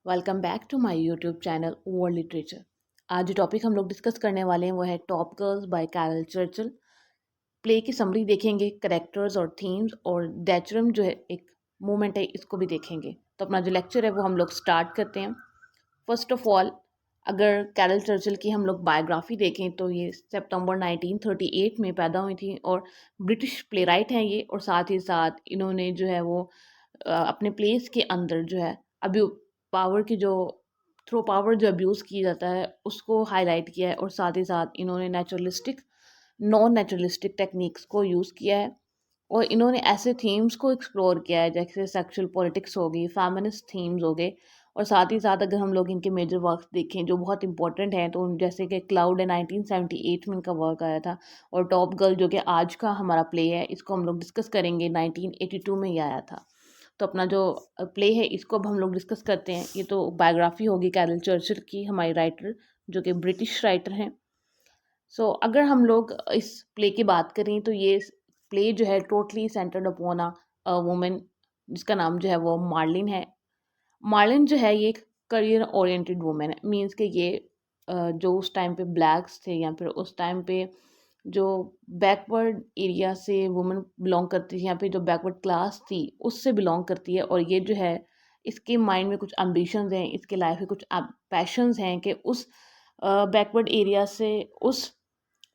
Welcome back to my YouTube channel world literature. आज जो topic हम लोग डिस्कस करने वाले हैं वो है Top Girls by Caryl Churchill. Play की समरी देखेंगे, करेक्टर्स और थीम्स, और डेचरम जो है एक मूवमेंट है, इसको भी देखेंगे। तो अपना जो लेक्चर है वो हम लोग स्टार्ट करते हैं। फर्स्ट ऑफ ऑल, अगर कैरल चर्चिल की हम लोग बायोग्राफी देखें तो ये सितंबर 1938 में पैदा हुई थी और ब्रिटिश प्ले राइट हैं ये, और साथ ही साथ इन्होंने जो है वो अपने प्लेस के अंदर जो है अभी पावर की जो थ्रो पावर जो अब्यूज़ किया जाता है उसको हाईलाइट किया है, और साथ ही साथ इन्होंने नेचुरलिस्टिक नॉन नेचुरलिस्टिक टेक्निक्स को यूज़ किया है, और इन्होंने ऐसे थीम्स को एक्सप्लोर किया है जैसे सेक्सुअल पॉलिटिक्स हो गई, फेमिनिस्ट थीम्स हो गए। और साथ ही साथ अगर हम लोग इनके मेजर वर्क्स देखें जो बहुत इंपॉर्टेंट हैं, तो जैसे कि क्लाउड है 1978 में इनका वर्क आया था, और टॉप गर्ल जो कि आज का हमारा प्ले है इसको हम लोग डिस्कस करेंगे, 1982 में ही आया था। तो अपना जो प्ले है इसको अब हम लोग डिस्कस करते हैं। ये तो बायोग्राफी होगी कैरल चर्चिल की, हमारी राइटर जो कि ब्रिटिश राइटर हैं। अगर हम लोग इस प्ले की बात करें तो ये प्ले जो है totally centred upon a women जिसका नाम जो है वो मार्लिन है। मार्लिन जो है ये एक करियर ओरिएंटेड वुमेन है, मीन्स कि ये जो उस टाइम पे ब्लैक्स थे या फिर उस टाइम पे जो बैकवर्ड एरिया से वुमेन बिलोंग करती थी या फिर जो बैकवर्ड क्लास थी उससे बिलोंग करती है। और ये जो है इसके माइंड में कुछ एम्बिशंस हैं, इसके लाइफ में कुछ पैशंस हैं कि उस बैकवर्ड एरिया से, उस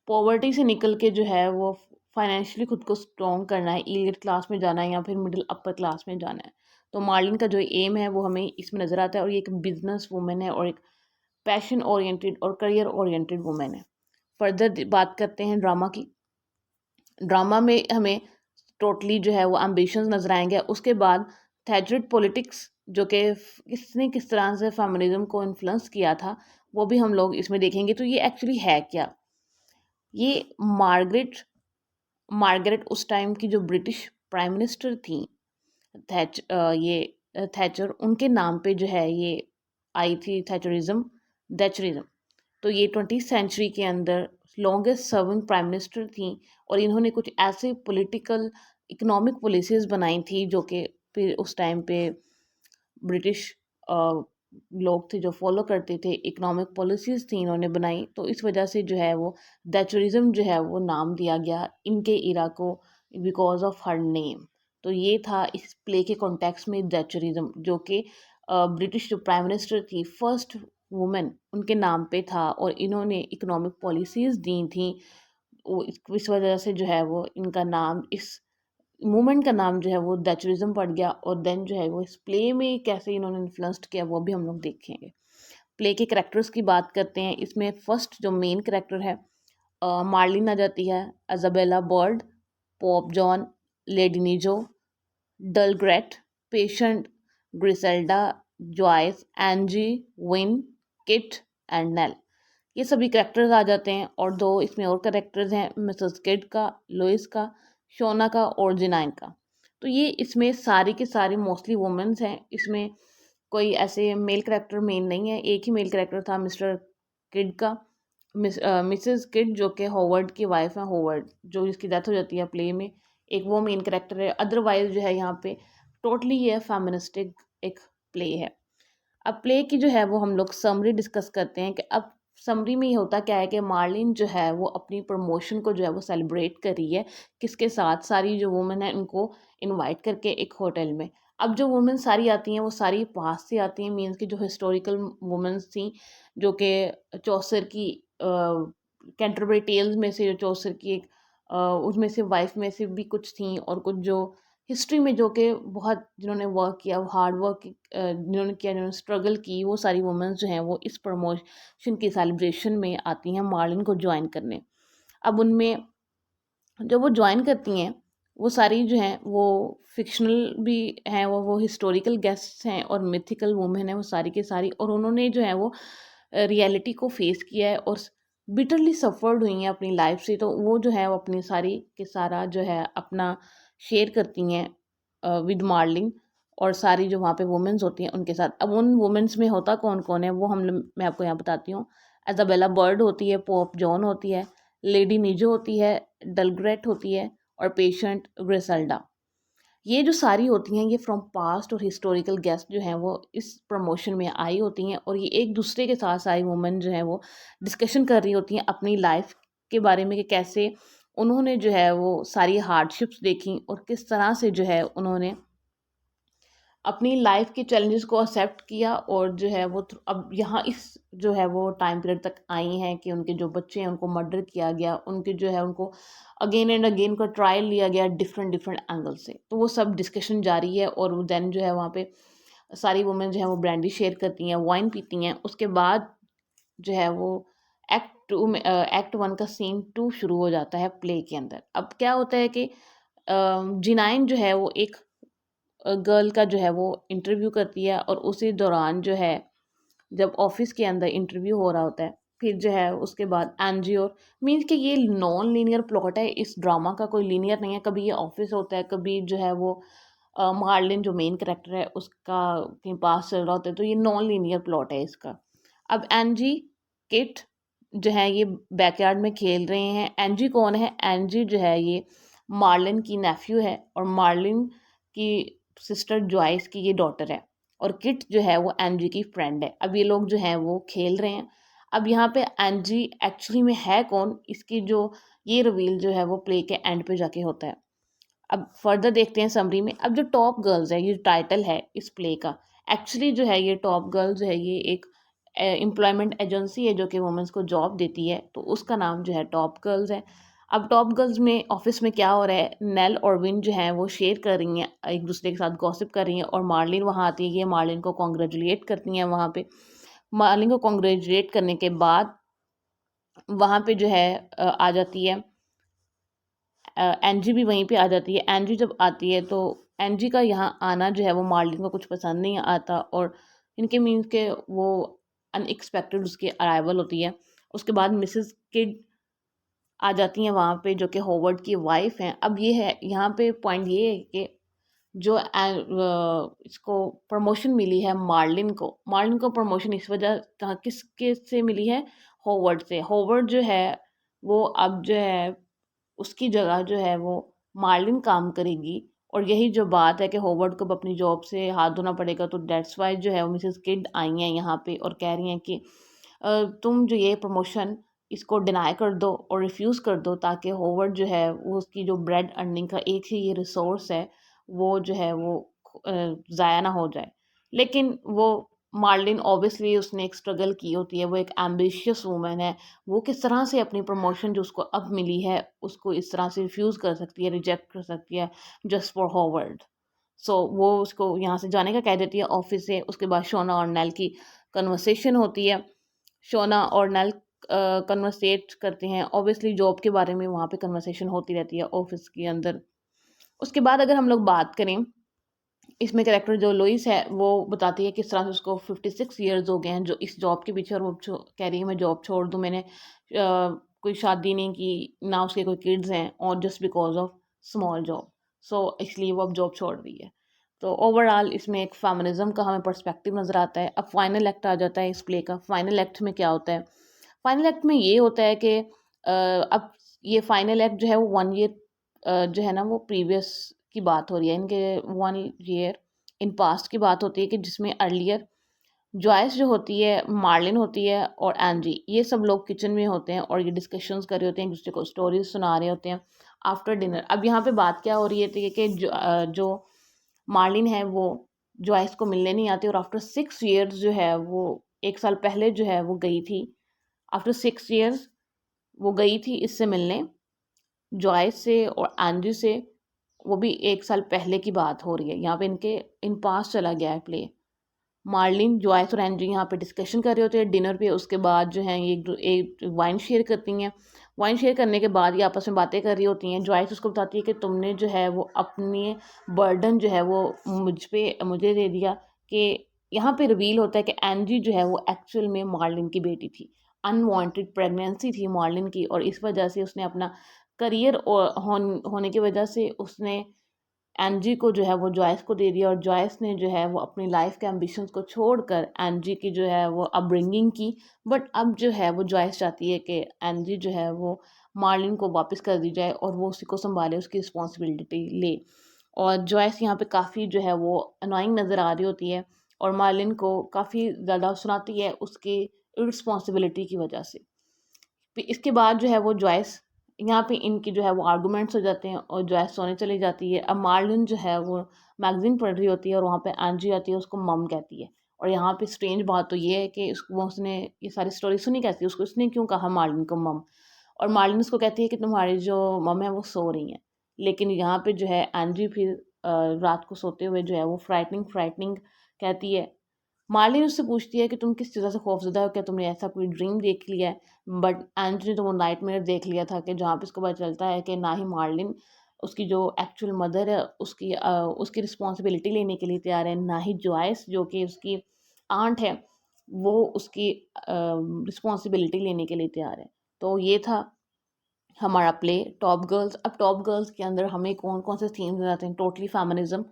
पॉवर्टी से निकल के जो है वो फाइनेंशियली खुद को स्ट्रॉन्ग करना है, एलिट क्लास में जाना है या फिर मिडिल अपर क्लास में जाना है। तो मार्लिन का जो एम है वो हमें इसमें नज़र आता है, और ये एक बिजनेस वुमेन है और एक पैशन ओरिएंटेड और करियर ओरिएंटेड वुमेन है। फर्दर बात करते हैं ड्रामा की। ड्रामा में हमें टोटली जो है वो एम्बिशंस नजर आएंगे। उसके बाद थैचरिड पॉलिटिक्स जो कि किसने किस तरह से फेमिनिज्म को इन्फ्लुएंस किया था वो भी हम लोग इसमें देखेंगे। तो ये एक्चुअली है क्या? ये मार्गरेट मार्गरेट उस टाइम की जो ब्रिटिश प्राइम मिनिस्टर थी, ये थैचर, उनके नाम पे जो है ये आई थी थैचरिज्म। तो ये 20th सेंचुरी के अंदर लॉन्गेस्ट सर्विंग प्राइम मिनिस्टर थी, और इन्होंने कुछ ऐसे पॉलिटिकल इकोनॉमिक पॉलिसीज़ बनाई थी जो कि फिर उस टाइम पे ब्रिटिश लोग थे जो फॉलो करते थे, इकोनॉमिक पॉलिसीज़ थी इन्होंने बनाई। तो इस वजह से जो है वो दैचरिज्म जो है वो नाम दिया गया इनके इरा को, बिकॉज ऑफ हर नेम। तो ये था इस प्ले के कॉन्टेक्स्ट में दैचरिज्म, जो कि ब्रिटिश जो प्राइम मिनिस्टर थी, फर्स्ट वुमेन, उनके नाम पे था, और इन्होंने इकोनॉमिक पॉलिसीज़ दी थी। वो इस वजह से जो है वो इनका नाम, इस मूवमेंट का नाम जो है वो दैचरिज्म पड़ गया। और देन जो है वो इस प्ले में कैसे इन्होंने इन्फ्लुएंस्ड किया वो भी हम लोग देखेंगे। प्ले के कैरेक्टर्स की बात करते हैं। इसमें फर्स्ट जो मेन कैरेक्टर है, मार्लिन आ जाती है, Isabella Bird, Pope Joan, Lady Nijo, Dull Gret, Patient, Griselda, Joyce, Angie, Win, Kit and Nell. ये सभी कैरेक्टर्स आ जाते हैं, और दो इसमें और कैरेक्टर्स हैं, मिसेस किड का, लुइस का, शोना का और जिनाइन का। तो ये इसमें सारी के सारी मोस्टली वुमेन्स हैं। इसमें कोई ऐसे मेल कैरेक्टर मेन नहीं है। एक ही मेल कैरेक्टर था मिस्टर किड का, मिसेस किड जो कि होवर्ड की वाइफ है, होवर्ड जो इसकी डेथ हो जाती है प्ले में, एक वो मेन कैरेक्टर है। अदरवाइज जो है यहाँ पे टोटली ये फेमिनिस्टिक एक प्ले है। अब प्ले की जो है वो हम लोग समरी डिस्कस करते हैं कि अब समरी में ये होता क्या है कि मार्लिन जो है वो अपनी प्रमोशन को जो है वो सेलिब्रेट कर रही है, किसके साथ, सारी जो वुमेन है उनको इनवाइट करके एक होटल में। अब जो वुमेन सारी आती हैं वो सारी पास से आती हैं, मीन्स की जो हिस्टोरिकल वुमेन्स थी, जो कि चौसर की कैंटरबरी टेल्स में से, जो चौसर की एक उसमें से वाइफ में से भी कुछ थी, और कुछ जो हिस्ट्री में जो कि बहुत जिन्होंने वर्क किया, हार्ड वर्क जिन्होंने किया, जिन्होंने स्ट्रगल की, वो सारी वुमेन्स जो हैं वो इस प्रमोशन की सेलिब्रेशन में आती हैं मार्लिन को ज्वाइन करने। अब उनमें जब वो ज्वाइन करती हैं वो सारी जो हैं वो फिक्शनल भी हैं, वो हिस्टोरिकल गेस्ट्स हैं, और मिथिकल वुमेन है वो सारी के सारी, और उन्होंने जो है वो रियलिटी को फेस किया है और बिटरली सफ़र्ड हुई हैं अपनी लाइफ से। तो वो जो है वो अपनी सारी के सारा जो है अपना शेयर करती हैं विद मार्लिन, और सारी जो वहाँ पे वुमेन्स होती हैं उनके साथ। अब उन वुमेन्स में होता कौन कौन है वो मैं आपको यहाँ बताती हूँ। एजाबेला बर्ड होती है, पॉप जॉन होती है, लेडी निजो होती है, डलग्रेट होती है, और पेशेंट ग्रिसेल्डा। ये जो सारी होती हैं ये फ्रॉम पास्ट और हिस्टोरिकल गेस्ट जो हैं वो इस प्रमोशन में आई होती हैं, और ये एक दूसरे के साथ सारी वुमेन जो है वो डिस्कशन कर रही होती हैं अपनी लाइफ के बारे में कि कैसे उन्होंने जो है वो सारी हार्डशिप्स देखी और किस तरह से जो है उन्होंने अपनी लाइफ के चैलेंजेस को एक्सेप्ट किया, और जो है वो अब यहाँ इस जो है वो टाइम पीरियड तक आई हैं कि उनके जो बच्चे हैं उनको मर्डर किया गया, उनके जो है उनको अगेन एंड अगेन का ट्रायल लिया गया डिफरेंट डिफरेंट एंगल से। तो वो सब डिस्कशन जारी है, और देन जो है वहाँ पे सारी वुमेन जो है वो ब्रांडी शेयर करती हैं, वाइन पीती हैं। उसके बाद जो है वो एक्ट 2 में एक्ट 1 का सीन 2 शुरू हो जाता है प्ले के अंदर। अब क्या होता है कि जिनाइन जो है वो एक गर्ल का जो है वो इंटरव्यू करती है, और उसी दौरान जो है जब ऑफिस के अंदर इंटरव्यू हो रहा होता है, फिर जो है उसके बाद एनजी और मीन्स कि ये नॉन लीनियर प्लॉट है, इस ड्रामा का कोई लीनियर नहीं है। कभी ये ऑफिस होता है, कभी जो है वो मार्लिन जो मेन करेक्टर है उसका कहीं पास चल रहा होता है, तो ये नॉन लीनियर प्लॉट है इसका। अब एनजी किट जो है ये बैकयार्ड में खेल रहे हैं। एनजी कौन है? एनजी जो है ये मार्लिन की नेफ्यू है, और मार्लिन की सिस्टर जॉयस की ये डॉटर है, और किट जो है वो एनजी की फ्रेंड है। अब ये लोग जो हैं वो खेल रहे हैं। अब यहाँ पे एनजी एक्चुअली में है कौन, इसकी जो ये रिवील जो है वो प्ले के एंड पे जाके होता है। अब फर्दर देखते हैं समरी में। अब जो टॉप गर्ल्स है, ये टाइटल है इस प्ले का, एक्चुअली जो है ये टॉप गर्ल्स जो है ये एक एम्प्लॉयमेंट एजेंसी है जो कि वुमेंस को जॉब देती है, तो उसका नाम जो है टॉप गर्ल्स है। अब टॉप गर्ल्स में ऑफिस में क्या हो रहा है, नेल और विन जो है वो शेयर कर रही हैं, एक दूसरे के साथ गॉसिप कर रही हैं, और मार्लिन वहाँ आती है, ये मार्लिन को कॉन्ग्रेचुलेट करती हैं वहाँ पे। मार्लिन को कॉन्ग्रेचुलेट करने के बाद वहाँ पे जो है आ जाती है एनजी भी वहीं पे आ जाती है। एनजी जब आती है तो एनजी का यहाँ आना जो है वो मार्लिन को कुछ पसंद नहीं आता, और इनके मीन्स के वो अनएक्सपेक्टेड उसकी अराइवल होती है। उसके बाद मिसेस किड आ जाती हैं वहाँ पे, जो कि होवर्ड की वाइफ हैं। अब ये है यहाँ पे पॉइंट ये है कि जो इसको प्रमोशन मिली है मार्लिन को प्रमोशन इस वजह कहाँ किसके से मिली है, होवर्ड से। होवर्ड जो है वो अब जो है उसकी जगह जो है वो मार्लिन काम करेगी, और यही जो बात है कि होवर्ड को अब अपनी जॉब से हाथ धोना पड़ेगा, तो डेट्स वाई जो है वो मिसेस किड आई हैं यहाँ पे और कह रही हैं कि तुम जो ये प्रमोशन इसको डिनाई कर दो और रिफ्यूज़ कर दो, ताकि होवर्ड जो है वो उसकी जो ब्रेड अर्निंग का एक ही ये रिसोर्स है वो जो है वो ज़ाया ना हो जाए। लेकिन वो मार्लिन ऑब्वियसली उसने एक स्ट्रगल की होती है, वो एक एम्बिशियस वूमन है। वो किस तरह से अपनी प्रमोशन जो उसको अब मिली है उसको इस तरह से रिफ्यूज़ कर सकती है, रिजेक्ट कर सकती है जस्ट फॉर हॉवर्ड। सो वो उसको यहाँ से जाने का कह देती है ऑफिस से। उसके बाद शोना और नेल की कन्वर्सेशन होती है। शोना और नेल कन्वर्सेट करते हैं, ऑब्वियसली जॉब के बारे में वहाँ पे कन्वर्सेशन होती रहती है ऑफिस के अंदर। उसके बाद अगर हम लोग बात करें, इसमें कैरेक्टर जो लोइस है वो बताती है किस तरह से उसको 56 ईयर्स हो गए हैं जो इस जॉब के पीछे, और वो कह रही है मैं जॉब छोड़ दूँ, मैंने कोई शादी नहीं की, ना उसके कोई किड्स हैं, और just because of small job, so इसलिए वो अब जॉब छोड़ रही है। तो ओवरऑल इसमें एक फेमिनिज्म का हमें पर्सपेक्टिव नज़र आता है। अब फाइनल एक्ट आ जाता है इस प्ले का। फाइनल एक्ट में क्या होता है? फाइनल एक्ट में ये होता है कि अब ये फाइनल एक्ट जो है वो 1 ईयर जो है ना वो प्रीवियस की बात हो रही है, इनके 1 ईयर इन पास्ट की बात होती है, कि जिसमें अर्लियर जॉयस जो होती है, मार्लिन होती है, और एंजी, ये सब लोग किचन में होते हैं और ये डिस्कशंस कर रहे होते हैं, एक दूसरे को स्टोरीज सुना रहे होते हैं आफ्टर डिनर। अब यहाँ पे बात क्या हो रही है थी कि जो मार्लिन है वो जॉयस को मिलने नहीं आती, और आफ्टर 6 ईयर्स जो है वो 1 साल पहले जो है वो गई थी। आफ्टर 6 ईयर्स वो गई थी इससे मिलने, जॉयस से और एंजी से। वो भी 1 साल पहले की बात हो रही है, यहाँ पे इनके इन पास चला गया है प्ले। मार्लिन, जॉयस और एंजी यहाँ पे डिस्कशन कर रहे होते हैं डिनर पे। उसके बाद जो है ये एक वाइन शेयर करती हैं। वाइन शेयर करने के बाद ये आपस में बातें कर रही होती हैं। जॉयस उसको बताती है कि तुमने जो है वो अपनी बर्डन जो है वो मुझे दे दिया, कि यहाँ पे रिवील होता है कि एंजी जो है वो एक्चुअल में मार्लिन की बेटी थी। अनवांटेड प्रेगनेंसी थी मार्लिन की, और इस वजह से उसने अपना करियर होने की वजह से उसने एनजी को जो है वो जॉयस को दे दिया, और जॉयस ने जो है वो अपनी लाइफ के एम्बिशंस को छोड़कर एनजी की जो है वो अपब्रिंगिंग की। बट अब जो है वो जॉयस चाहती है कि एनजी जो है वो मार्लिन को वापस कर दी जाए और वो उसी को संभाले, उसकी रिस्पॉन्सिबिलिटी ले। और जॉयस यहाँ पे काफ़ी जो है वो अनोइंग नज़र आ रही होती है और मार्लिन को काफ़ी ज़्यादा सुनाती है उसकी इर्रिस्पॉन्सिबिलिटी की वजह से। फिर इसके बाद जो है वो जॉयस यहाँ पे इनकी जो है वो आर्गूमेंट्स हो जाते हैं और जॉयस सोने चली जाती है। अब मार्लिन जो है वो मैगज़ीन पढ़ रही होती है और वहाँ पे एंजी आती है, उसको मम कहती है। और यहाँ पे स्ट्रेंज बात तो ये है कि उसने ये सारी स्टोरी सुनी कैसे, उसको उसने क्यों कहा मार्लिन को मम। और मार्लिन उसको कहती है कि तुम्हारी जो मम है वो सो रही हैं। लेकिन यहाँ पे जो है एंजी फिर रात को सोते हुए जो है वो फ्राइटनिंग फ्राइटनिंग कहती है। मार्लिन उससे पूछती है कि तुम किस चीज़ से खौफज़दा हो, क्या तुमने ऐसा कोई ड्रीम देख लिया है? बट एंजी ने तो वो नाइटमेयर देख लिया था कि जहाँ पे उसको पता चलता है कि ना ही मार्लिन उसकी जो एक्चुअल मदर है उसकी रिस्पॉन्सिबिलिटी लेने के लिए तैयार है, ना ही जॉयस जो कि उसकी आंट है वो उसकी रिस्पॉन्सिबिलिटी लेने के लिए तैयार है। तो ये था हमारा प्ले टॉप गर्ल्स। अब टॉप गर्ल्स के अंदर हमें कौन कौन से थीम्स नजर आते हैं? टोटली फेमिनिज्म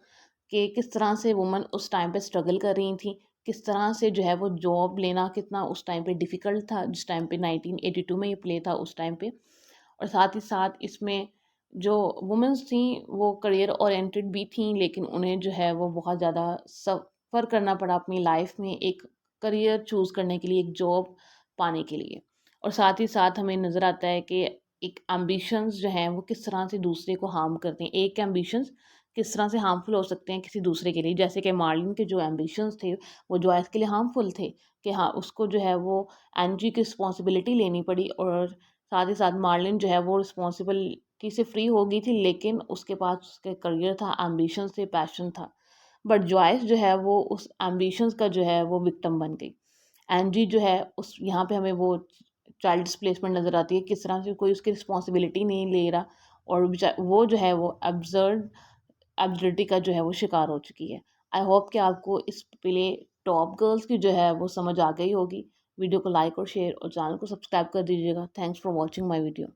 कि किस तरह से वुमन उस टाइम पे स्ट्रगल कर रही थी, किस तरह से जो है वो जॉब लेना कितना उस टाइम पे डिफ़िकल्ट था, जिस टाइम पे 1982 में ये प्ले था उस टाइम पे। और साथ ही साथ इसमें जो वुमेन्स थी वो करियर ओरिएंटेड भी थी, लेकिन उन्हें जो है वो बहुत ज़्यादा सफ़र करना पड़ा अपनी लाइफ में एक करियर चूज़ करने के लिए, एक जॉब पाने के लिए। और साथ ही साथ हमें नज़र आता है कि एक एम्बिशंस जो हैं वो किस तरह से दूसरे को हार्म करते हैं, एक एम्बिशंस किस तरह से हार्मफुल हो सकते हैं किसी दूसरे के लिए। जैसे कि मार्लिन के जो एम्बिशंस थे वो जॉयस के लिए हार्मफुल थे कि हाँ उसको जो है वो एनजी की रिस्पॉन्सिबिलिटी लेनी पड़ी। और साथ ही साथ मार्लिन जो है वो रिस्पॉन्सिबिलिटी से फ्री हो गई थी, लेकिन उसके पास उसके करियर था, एम्बिशंस थे, पैशन था। बट जॉयस जो है वो उस एम्बिशंस का जो है वो विक्टिम बन गई। एनजी जो है उस यहाँ पे हमें वो चाइल्ड डिस्प्लेसमेंट नज़र आती है, किस तरह से कोई उसकी रिस्पॉन्सिबिलिटी नहीं ले रहा और वो जो है वो एब्सर्डिटी का जो है वो शिकार हो चुकी है। आई होप कि आपको इस प्ले टॉप गर्ल्स की जो है वो समझ आ गई होगी। वीडियो को लाइक और शेयर और चैनल को सब्सक्राइब कर दीजिएगा। Thanks for watching my video.